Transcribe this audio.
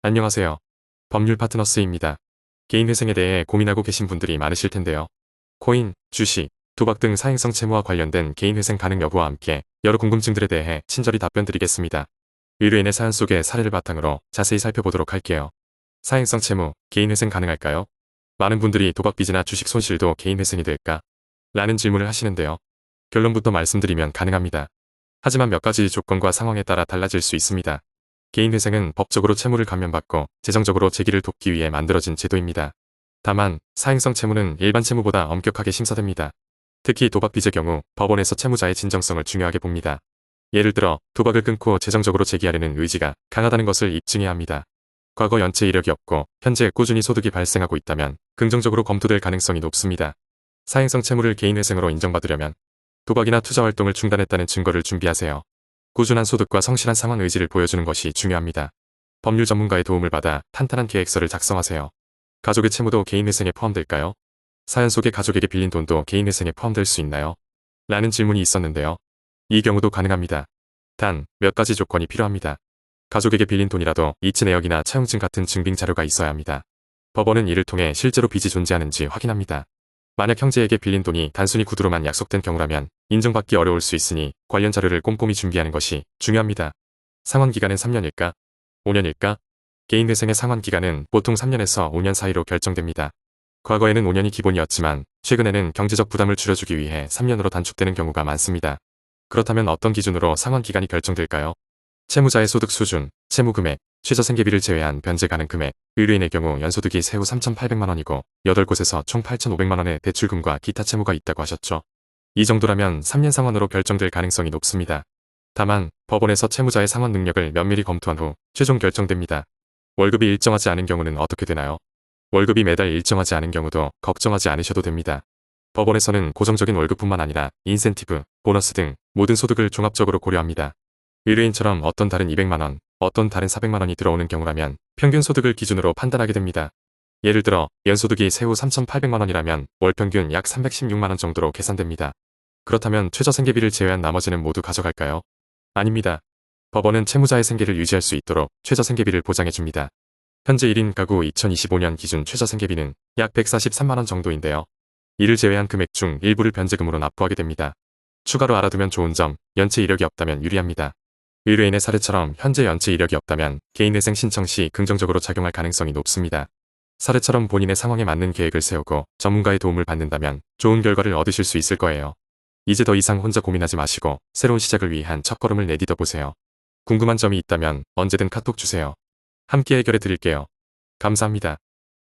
안녕하세요. 법률 파트너스입니다. 개인회생에 대해 고민하고 계신 분들이 많으실 텐데요. 코인, 주식, 도박 등 사행성 채무와 관련된 개인회생 가능 여부와 함께 여러 궁금증들에 대해 친절히 답변드리겠습니다. 의뢰인의 사연 속의 사례를 바탕으로 자세히 살펴보도록 할게요. 사행성 채무, 개인회생 가능할까요? 많은 분들이 도박 빚이나 주식 손실도 개인회생이 될까? 라는 질문을 하시는데요. 결론부터 말씀드리면 가능합니다. 하지만 몇 가지 조건과 상황에 따라 달라질 수 있습니다. 개인회생은 법적으로 채무를 감면받고 재정적으로 재기를 돕기 위해 만들어진 제도입니다. 다만 사행성 채무는 일반 채무보다 엄격하게 심사됩니다. 특히 도박 빚의 경우 법원에서 채무자의 진정성을 중요하게 봅니다. 예를 들어 도박을 끊고 재정적으로 재기하려는 의지가 강하다는 것을 입증해야 합니다. 과거 연체 이력이 없고 현재 꾸준히 소득이 발생하고 있다면 긍정적으로 검토될 가능성이 높습니다. 사행성 채무를 개인회생으로 인정받으려면 도박이나 투자활동을 중단했다는 증거를 준비하세요. 꾸준한 소득과 성실한 상환 의지를 보여주는 것이 중요합니다. 법률 전문가의 도움을 받아 탄탄한 계획서를 작성하세요. 가족의 채무도 개인회생에 포함될까요? 사연 속에 가족에게 빌린 돈도 개인회생에 포함될 수 있나요? 라는 질문이 있었는데요. 이 경우도 가능합니다. 단, 몇 가지 조건이 필요합니다. 가족에게 빌린 돈이라도 이체 내역이나 차용증 같은 증빙 자료가 있어야 합니다. 법원은 이를 통해 실제로 빚이 존재하는지 확인합니다. 만약 형제에게 빌린 돈이 단순히 구두로만 약속된 경우라면 인정받기 어려울 수 있으니 관련 자료를 꼼꼼히 준비하는 것이 중요합니다. 상환기간은 3년일까? 5년일까? 개인회생의 상환기간은 보통 3년에서 5년 사이로 결정됩니다. 과거에는 5년이 기본이었지만 최근에는 경제적 부담을 줄여주기 위해 3년으로 단축되는 경우가 많습니다. 그렇다면 어떤 기준으로 상환기간이 결정될까요? 채무자의 소득 수준, 채무 금액, 최저 생계비를 제외한 변제 가능 금액, 의뢰인의 경우 연소득이 세후 3,800만원이고 8곳에서 총 8,500만원의 대출금과 기타 채무가 있다고 하셨죠. 이 정도라면 3년 상환으로 결정될 가능성이 높습니다. 다만 법원에서 채무자의 상환 능력을 면밀히 검토한 후 최종 결정됩니다. 월급이 일정하지 않은 경우는 어떻게 되나요? 월급이 매달 일정하지 않은 경우도 걱정하지 않으셔도 됩니다. 법원에서는 고정적인 월급뿐만 아니라 인센티브, 보너스 등 모든 소득을 종합적으로 고려합니다. 의뢰인처럼 어떤 달은 200만원, 어떤 달은 400만원이 들어오는 경우라면 평균 소득을 기준으로 판단하게 됩니다. 예를 들어 연소득이 세후 3,800만원이라면 월 평균 약 316만원 정도로 계산됩니다. 그렇다면 최저 생계비를 제외한 나머지는 모두 가져갈까요? 아닙니다. 법원은 채무자의 생계를 유지할 수 있도록 최저 생계비를 보장해줍니다. 현재 1인 가구 2025년 기준 최저 생계비는 약 143만원 정도인데요. 이를 제외한 금액 중 일부를 변제금으로 납부하게 됩니다. 추가로 알아두면 좋은 점, 연체 이력이 없다면 유리합니다. 의뢰인의 사례처럼 현재 연체 이력이 없다면 개인회생 신청 시 긍정적으로 작용할 가능성이 높습니다. 사례처럼 본인의 상황에 맞는 계획을 세우고 전문가의 도움을 받는다면 좋은 결과를 얻으실 수 있을 거예요. 이제 더 이상 혼자 고민하지 마시고 새로운 시작을 위한 첫걸음을 내딛어 보세요. 궁금한 점이 있다면 언제든 카톡 주세요. 함께 해결해 드릴게요. 감사합니다.